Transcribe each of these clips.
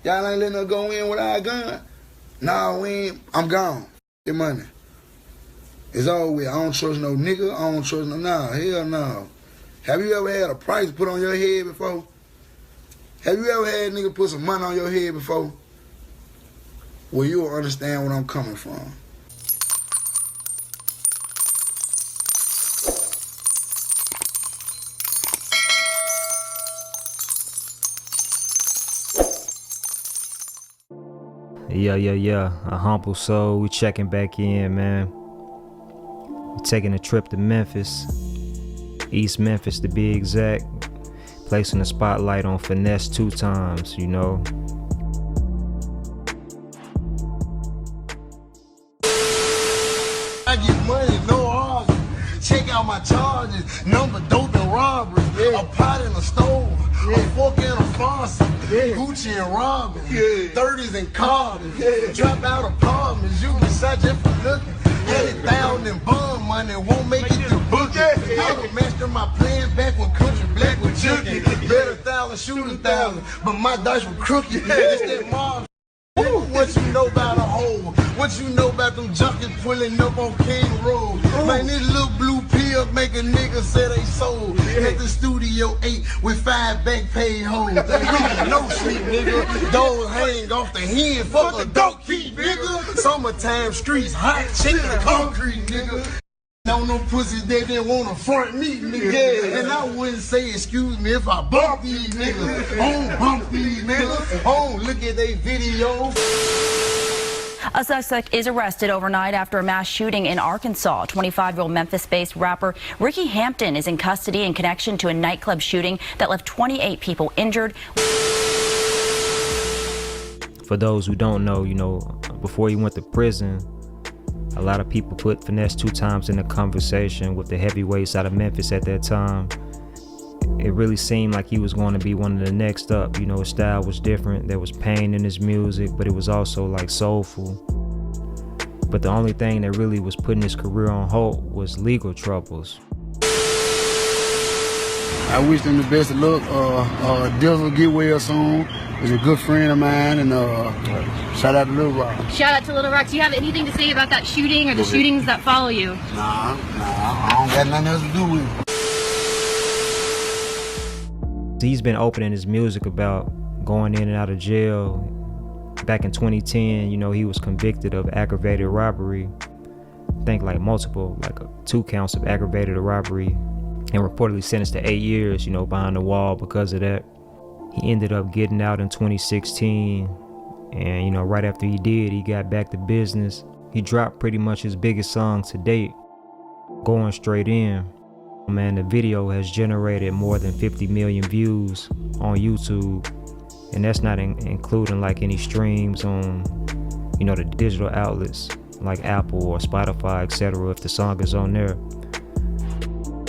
Y'all ain't letting her go in without a gun. Nah, we ain't. I'm gone. Get money. It's all with. I don't trust no nigga. I don't trust no. Nah, hell no. Have you ever had a price put on your head before? Have you ever had a nigga put some money on your head before? Well, you'll understand where I'm coming from. Yeah. A humble soul. We checking back in, man. We're taking a trip to Memphis. East Memphis to be exact. Placing the spotlight on Finesse2x, you know. I get money, no argument. Check out my charges. Number dope and robbery. Yeah. A pot in a stove. Yeah. A fork and a faucet. Yeah. Gucci and Robin. Yeah. 30s and Carters. Yeah. Drop out apartments. You can shot just for looking. 80,000 in bond money won't make it to booking. Yeah. I was mastering my plan back when country black was juking. Bet 1,000, shoot 1,000, but my dice were crooked. Yeah. It's that mob. What you know about a hole? What you know about them junkies pulling up on King Road? Man, this little blue pill make a nigga say they sold. At the Studio 8 with 5 back paid hoes. No sleep, nigga. Those hang off the hen. Fuck a dope feet, nigga. Summertime streets, hot chicken, concrete, nigga. On no pussies that didn't want to front me, nigga. Yeah. And I wouldn't say excuse me if I bump these niggas. I don't bump these niggas. I don't look at they videos. A suspect is arrested overnight after a mass shooting in Arkansas. 25-year-old Memphis-based rapper Ricky Hampton is in custody in connection to a nightclub shooting that left 28 people injured. For those who don't know, you know, before he went to prison, a lot of people put Finesse2x in the conversation with the heavyweights out of Memphis at that time. It really seemed like he was going to be one of the next up. You know, his style was different. There was pain in his music, but it was also like soulful. But the only thing that really was putting his career on hold was legal troubles. I wish him the best of luck. Debo will get well soon. He's a good friend of mine, and shout out to Little Rock. Shout out to Little Rock. Do you have anything to say about that shooting or the shootings that follow you? Nah, I don't got nothing else to do with it. He's been opening his music about going in and out of jail. Back in 2010, you know, he was convicted of aggravated robbery. I think like 2 counts of aggravated robbery, and reportedly sentenced to 8 years, you know, behind the wall because of that. He ended up getting out in 2016, and you know, right after he did, he got back to business. He dropped pretty much his biggest song to date, Going Straight In. Man, the video has generated more than 50 million views on YouTube, and that's not including like any streams on, you know, the digital outlets like Apple or Spotify, etc. if the song is on there.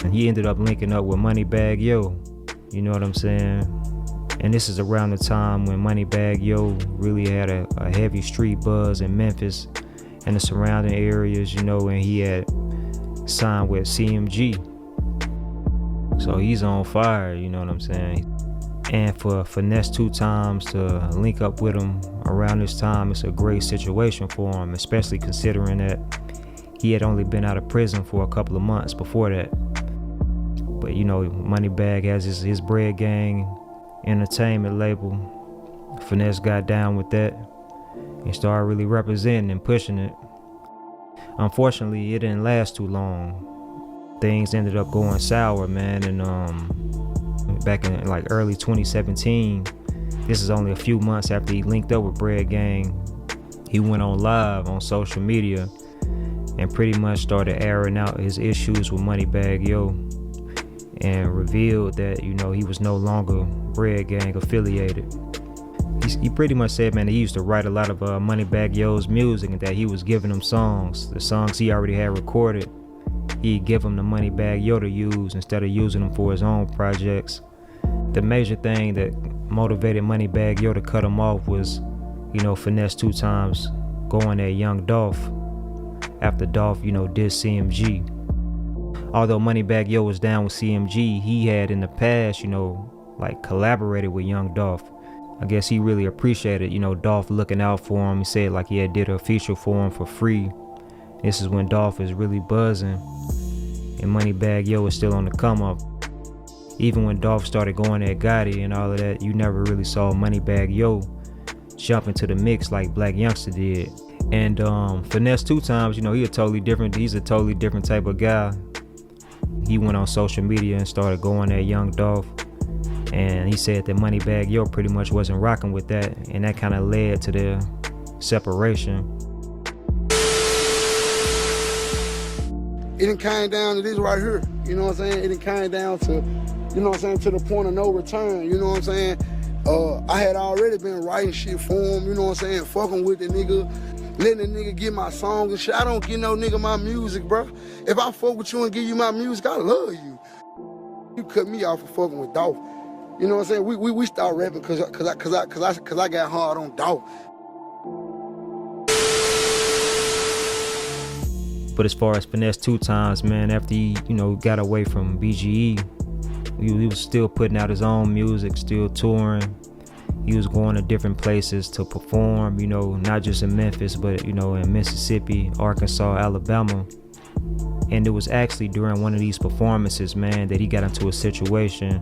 And he ended up linking up with Moneybagg Yo, you know what I'm saying? And this is around the time when Moneybagg Yo really had a heavy street buzz in Memphis and the surrounding areas, you know, and he had signed with CMG. So he's on fire, you know what I'm saying? And for Finesse2x to link up with him around this time, it's a great situation for him, especially considering that he had only been out of prison for a couple of months before that. But you know, Moneybagg has his Bread Gang entertainment label. Finesse got down with that and started really representing and pushing it. Unfortunately, it didn't last too long. Things ended up going sour, man, and back in like early 2017, this is only a few months after he linked up with Bread Gang, he went on live on social media and pretty much started airing out his issues with Moneybagg Yo, and revealed that, you know, he was no longer Bread Gang affiliated. He pretty much said, man, that he used to write a lot of Moneybagg Yo's music, and that he was giving him the songs he already had recorded. He'd give him the Moneybagg Yo to use instead of using them for his own projects. The major thing that motivated Moneybagg Yo to cut him off was, you know, Finesse2x going at Young Dolph after Dolph, you know, dissed CMG. Although Moneybagg Yo was down with CMG, he had in the past, you know, like collaborated with Young Dolph. I guess he really appreciated, you know, Dolph looking out for him. He said like he had did a feature for him for free. This is when Dolph is really buzzing and Moneybagg Yo is still on the come up. Even when Dolph started going at Gotti and all of that, you never really saw Moneybagg Yo jump into the mix like Black Youngster did. And Finesse2x, you know, he's a totally different type of guy. He went on social media and started going at young Dolph. And he said that Moneybagg Yo pretty much wasn't rocking with that. And that kind of led to their separation. It done came down to this right here. You know what I'm saying? It done came down to, you know what I'm saying, to the point of no return. You know what I'm saying? I had already been writing shit for him, you know what I'm saying? Fucking with the nigga, letting the nigga get my songs and shit. I don't give no nigga my music, bro. If I fuck with you and give you my music, I love you. You cut me off for fucking with Dolph. You know what I'm saying? We start rapping cause I got hard on Dolph. But as far as Finesse2x, man, after he, you know, got away from BGE, he was still putting out his own music, still touring. He was going to different places to perform, you know, not just in Memphis, but, you know, in Mississippi, Arkansas, Alabama. And it was actually during one of these performances, man, that he got into a situation.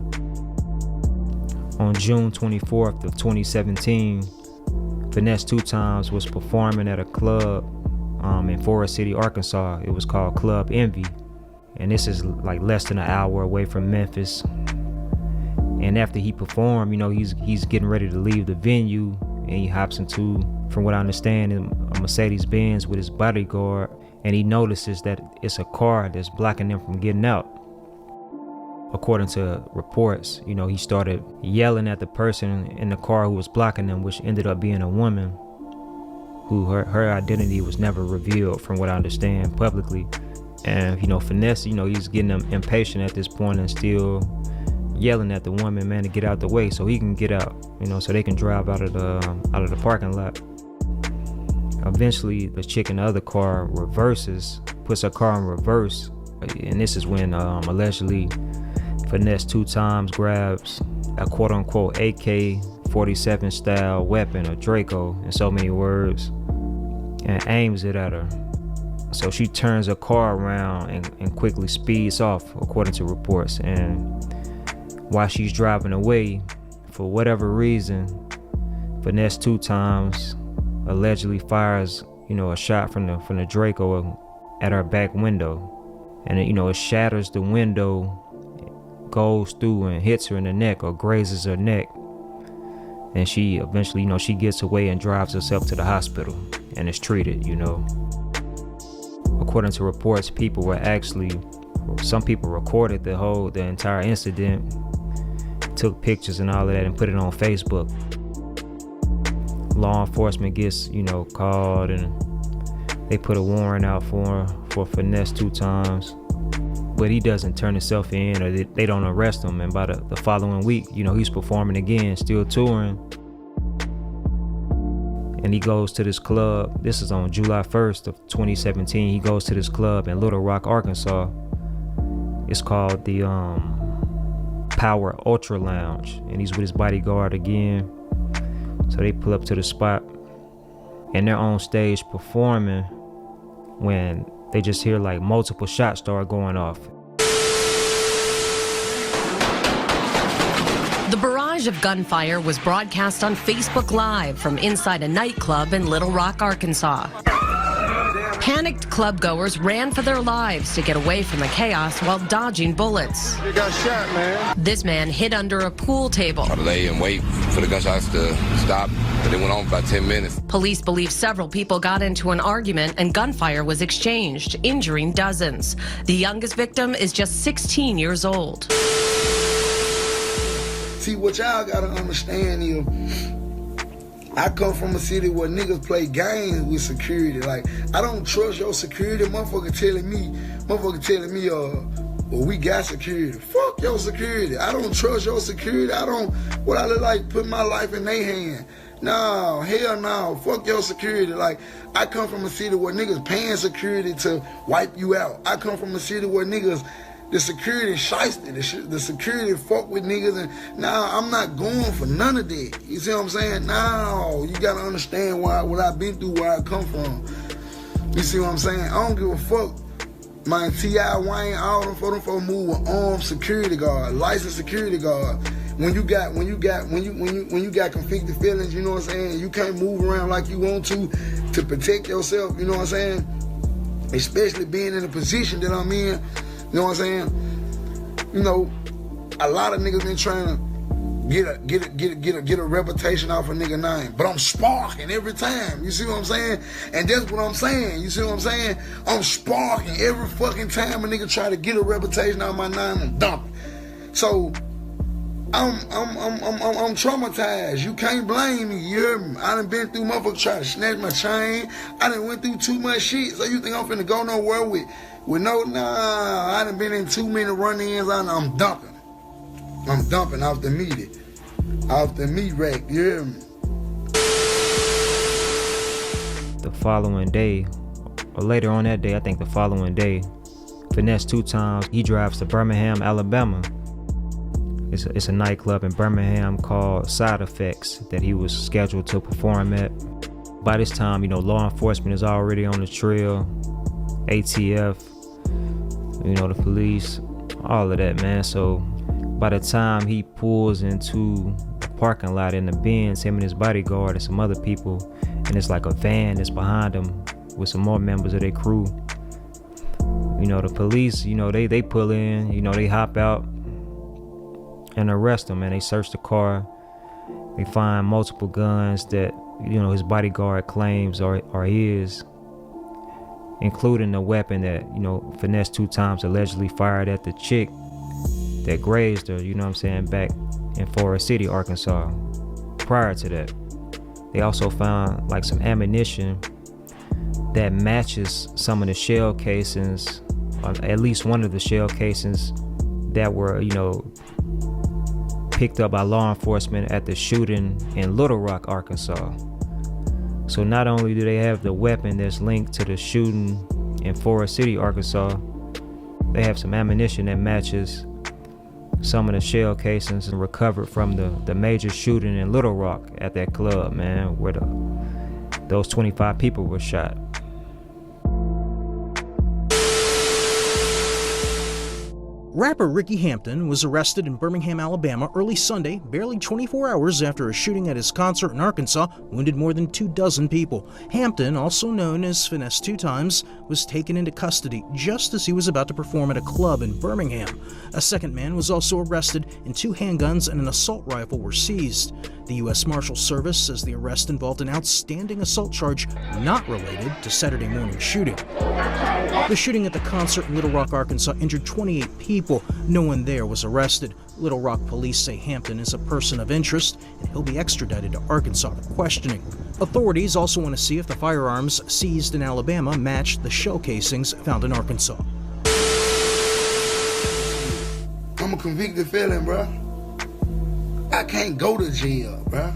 On June 24th of 2017, Finesse2x was performing at a club in Forest City, Arkansas. It was called Club Envy. And this is like less than an hour away from Memphis. And after he performed, you know, he's getting ready to leave the venue, and he hops into, from what I understand, a Mercedes-Benz with his bodyguard, and he notices that it's a car that's blocking them from getting out. According to reports, you know, he started yelling at the person in the car who was blocking them, which ended up being a woman who her identity was never revealed, from what I understand, publicly. And, you know, Finesse, you know, he's getting impatient at this point and still yelling at the woman, man, to get out the way so he can get out, you know, so they can drive out of the parking lot. Eventually, the chick in the other car puts her car in reverse, and this is when allegedly Finesse2x grabs a quote-unquote AK-47 style weapon, or Draco in so many words, and aims it at her. So she turns her car around and quickly speeds off, according to reports. And while she's driving away, for whatever reason, Finesse2x allegedly fires, you know, a shot from the Draco at her back window. And it, you know, it shatters the window, goes through and hits her in the neck or grazes her neck. And she eventually, you know, she gets away and drives herself to the hospital and is treated, you know. According to reports, some people recorded the entire incident, took pictures and all of that and put it on Facebook. Law enforcement gets, you know, called, and they put a warrant out for Finesse2x, but he doesn't turn himself in, or they don't arrest him. And by the following week, you know, he's performing again, still touring. And he goes to this club. This is on July 1st of 2017. He goes to this club in Little Rock, Arkansas. It's called the Power Ultra Lounge. And he's with his bodyguard again. So they pull up to the spot. And they're on stage performing when they just hear like multiple shots start going off. The barrage of gunfire was broadcast on Facebook Live from inside a nightclub in Little Rock, Arkansas. Panicked clubgoers ran for their lives to get away from the chaos while dodging bullets. You got shot, man. This man hid under a pool table. I lay and wait for the gunshots to stop, but it went on for about 10 minutes. Police believe several people got into an argument and gunfire was exchanged, injuring dozens. The youngest victim is just 16 years old. See, what y'all gotta understand is, I come from a city where niggas play games with security. Like, I don't trust your security. Motherfucker telling me, well, we got security. Fuck your security. I don't trust your security. What I look like, put my life in their hand. No, hell no. Fuck your security. Like, I come from a city where niggas paying security to wipe you out. I come from a city where niggas The security shiesty, the security fuck with niggas, and nah, I'm not going for none of that. You see what I'm saying? No, you gotta understand what I've been through, where I come from. You see what I'm saying? I don't give a fuck. My T.I. Wayne, all them folks move with armed security guard, licensed security guard. When you got conflicted feelings, you know what I'm saying? You can't move around like you want to protect yourself, you know what I'm saying? Especially being in the position that I'm in, you know what I'm saying? You know, a lot of niggas been trying to get a reputation off a nigga name, but I'm sparking every time. You see what I'm saying? And that's what I'm saying. You see what I'm saying? I'm sparking every fucking time a nigga try to get a reputation out of my name. I'm dumping. So I'm traumatized. You can't blame me. You hear me? I done been through motherfuckers trying to snatch my chain. I done went through too much shit. So you think I'm finna go nowhere with nah, I done been in too many run-ins. I'm dumping. I'm dumping off the meat. Off the meat rack, you hear me? The following day, or later on that day, I think the following day, Finesse2x, he drives to Birmingham, Alabama. It's a nightclub in Birmingham called Side Effects that he was scheduled to perform at. By this time, you know, law enforcement is already on the trail. ATF, you know, the police, all of that, man. So by the time he pulls into the parking lot in the Benz, him and his bodyguard and some other people, and it's like a van that's behind him with some more members of their crew. You know, the police, you know, they pull in, you know, they hop out and arrest him, and they search the car. They find multiple guns that, you know, his bodyguard claims are his, including the weapon that, you know, Finesse2x allegedly fired at the chick that grazed her, you know what I'm saying, back in Forest City, Arkansas. Prior to that, they also found like some ammunition that matches some of the shell casings, or at least one of the shell casings that were, you know, picked up by law enforcement at the shooting in Little Rock, Arkansas. So not only do they have the weapon that's linked to the shooting in Forest City, Arkansas, they have some ammunition that matches some of the shell casings recovered from the major shooting in Little Rock at that club, man, where those 25 people were shot. Rapper Ricky Hampton was arrested in Birmingham, Alabama early Sunday, barely 24 hours after a shooting at his concert in Arkansas wounded more than 24 people. Hampton, also known as Finesse2x, was taken into custody just as he was about to perform at a club in Birmingham. A second man was also arrested, and 2 handguns and an assault rifle were seized. The U.S. Marshal Service says the arrest involved an outstanding assault charge not related to Saturday morning shooting. The shooting at the concert in Little Rock, Arkansas injured 28 people. No one there was arrested. Little Rock police say Hampton is a person of interest and he'll be extradited to Arkansas for questioning. Authorities also want to see if the firearms seized in Alabama match the shell casings found in Arkansas. I'm a convicted felon, bro. I can't go to jail, bro.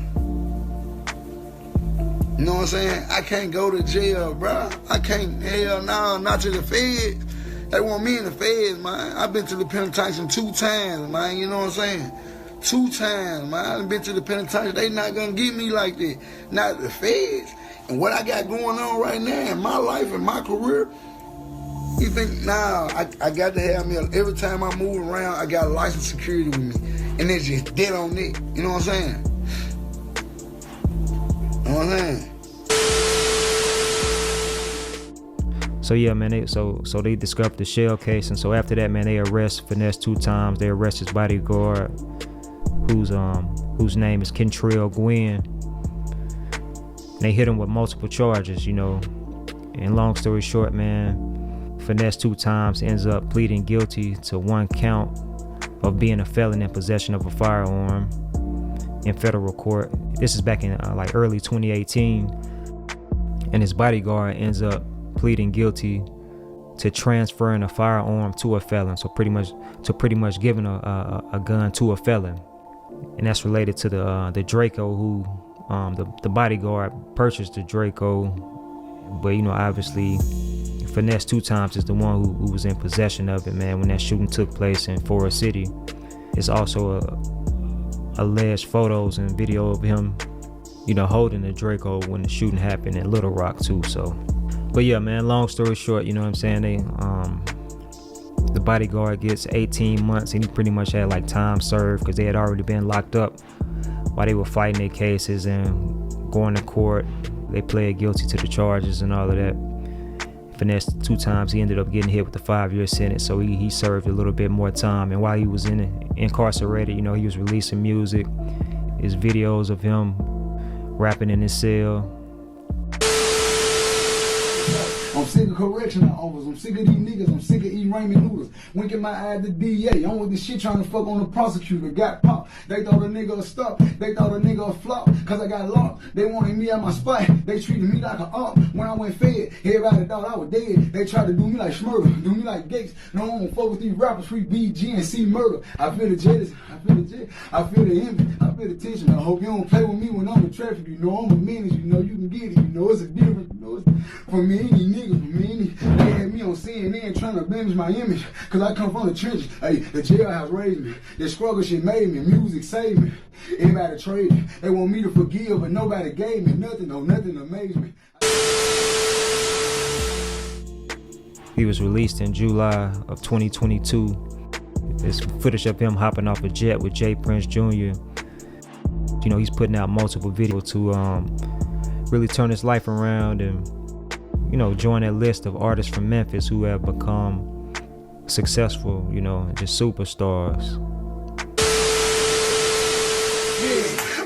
You know what I'm saying? I can't go to jail, bro. I can't, hell no, not to the feds. They want me in the feds, man. I've been to the penitentiary 2 times, man. You know what I'm saying? 2 times, man. I've been to the penitentiary. They not gonna get me like that. Not the feds. And what I got going on right now in my life and my career, you think, nah, I got to have me, every time I move around, I got licensed security with me. And it's just dead on it. You know what I'm saying? You know what I'm saying? So yeah, man, so they discovered the shell case, and so after that, man, they arrest Finesse2x. They arrest his bodyguard, whose name is Kentrell Gwynn. They hit him with multiple charges, you know. And long story short, man, Finesse2x ends up pleading guilty to 1 count of being a felon in possession of a firearm in federal court. This is back in like early 2018, and his bodyguard ends up pleading guilty to transferring a firearm to a felon. So pretty much giving a gun to a felon, and that's related to the Draco, who the bodyguard purchased the Draco, but you know, obviously Finesse2x is the one who was in possession of it, man, when that shooting took place in Forest City. It's also alleged photos and video of him, you know, holding the Draco when the shooting happened in Little Rock too. So, but yeah, man, long story short, you know what I'm saying, the bodyguard gets 18 months and he pretty much had like time served because they had already been locked up while they were fighting their cases and going to court. They pled guilty to the charges and all of that. Finesse2x, he ended up getting hit with a 5-year sentence, so he served a little bit more time. And while he was incarcerated, you know, he was releasing music, his videos of him rapping in his cell. I'm sick of correctional officers. I'm sick of these niggas. I'm sick of eating ramen noodles. Winking my eye at the DA. I'm with this shit trying to fuck on the prosecutor. Got popped. They thought a nigga would stop. They thought a nigga would flop. Cause I got locked. They wanted me at my spot. They treated me like an op. When I went fed, everybody thought I was dead. They tried to do me like Schmurder. Do me like Gates. No one won't fuck with these rappers. Free BG and C murder. I feel the jealous. I feel the jealous. I feel the envy. I feel the tension. I hope you don't play with me when I'm in traffic. You know I'm a menace. You know you can get it. You know it's a difference. You know it's from me, any niggas, from me, any. They had me on CNN trying to blemish my image. Cause I come from the trenches. Hey, the jailhouse raised me. The struggle shit made me. Music saved me. Everybody traded. They want me to forgive, but nobody gave me nothing. No, nothing amazed me. He was released in July of 2022. There's footage of him hopping off a jet with Jay Prince Jr. You know, he's putting out multiple videos to really turn his life around and, you know, join that list of artists from Memphis who have become successful, you know, just superstars.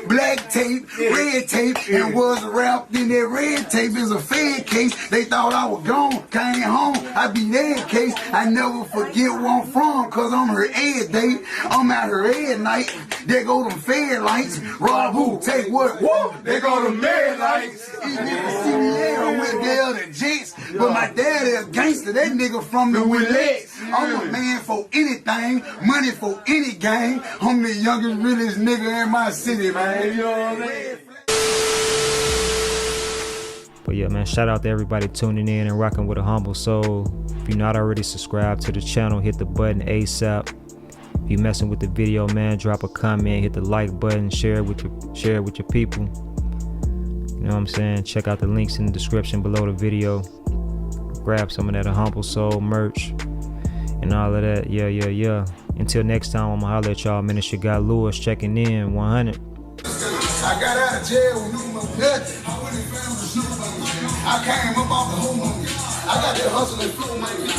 Black tape, red tape, and was wrapped in that red tape is a Fed case. They thought I was gone, came home, I be that case. I never forget where I'm from, cause I'm her every day. I'm at her every night. There go them Fed lights. Rob who, take what? Woo! There go them Mad lights. These niggas see me there with the other jets. But my dad is a gangster, that nigga from the Willets. I'm a man for anything, money for any gang. I'm the youngest, realest nigga in my city, man. You know what I mean? But yeah, man, shout out to everybody tuning in and rocking with a humble soul. If you're not already subscribed to the channel, hit the button ASAP. If you're messing with the video, man, drop a comment, hit the like button, share it with your people. You know what I'm saying? Check out the links in the description below the video. Grab some of that Humble Soul merch and all of that. Yeah. Until next time, I'ma holler at y'all, man. It's your guy Lewis checking in 100. I got out of jail with nothing. I came up off the home. I got that hustle and flow, man.